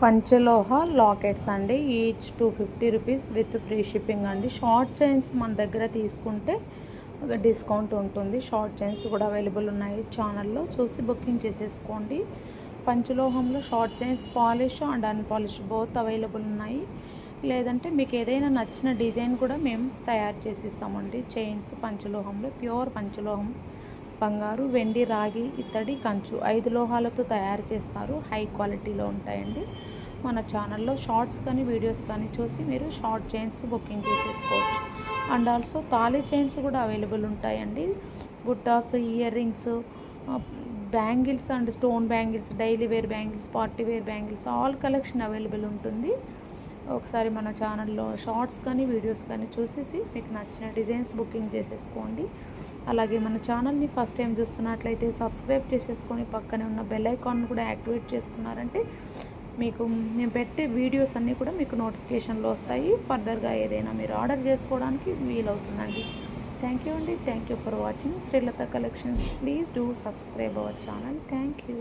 పంచలోహ lockets అండి. Each 250 rupees with free shipping అండి. Short chains మన దగ్గర తీసుకుంటే డిస్కౌంట్ ఉంటుంది. షార్ట్ చైన్స్ కూడా అవైలబుల్ ఉన్నాయి. ఛానల్లో చూసి బుకింగ్ చేసేసుకోండి. పంచలోహంలో short chains polish and unpolished both available ఉన్నాయి. లేదంటే మీకు ఏదైనా నచ్చిన డిజైన్ కూడా మేము తయారు చేసి ఇస్తామండి. చైన్స్ పంచలోహంలో ప్యూర్ పంచలోహం, బంగారు, వెండి, రాగి, ఇత్తడి, కంచు 5 లోహాలతో తయారు చేస్తారు. హై క్వాలిటీలో ఉంటాయండి. మన ఛానల్లో షార్ట్స్ కానీ వీడియోస్ కానీ చూసి మీరు షార్ట్ చైన్స్ బుకింగ్ చేసేసుకోవచ్చు. అండ్ ఆల్సో తాళీ చైన్స్ కూడా అవైలబుల్ ఉంటాయండి. బుట్టాస్, earrings, bangles and stone bangles, daily wear bangles, party wear bangles all collection available ఉంటుంది. ఒకసారి మన ఛానల్లో షార్ట్స్ కానీ వీడియోస్ కానీ చూసేసి మీకు నచ్చిన డిజైన్స్ బుకింగ్ చేసేసుకోండి. అలాగే మన ఛానల్ని ఫస్ట్ టైం చూస్తున్నట్లయితే సబ్స్క్రైబ్ చేసేసుకొని పక్కనే ఉన్న బెల్ ఐకాన్ కూడా యాక్టివేట్ చేసుకున్నారంటే మీకు నేను పెట్టే వీడియోస్ అన్నీ కూడా మీకు నోటిఫికేషన్లో వస్తాయి. ఫర్దర్గా ఏదైనా మీరు ఆర్డర్ చేసుకోవడానికి వీలవుతుందండి. థ్యాంక్ యూ అండి. Thank you for watching Srilatha collections. Please do subscribe our channel. Thank you.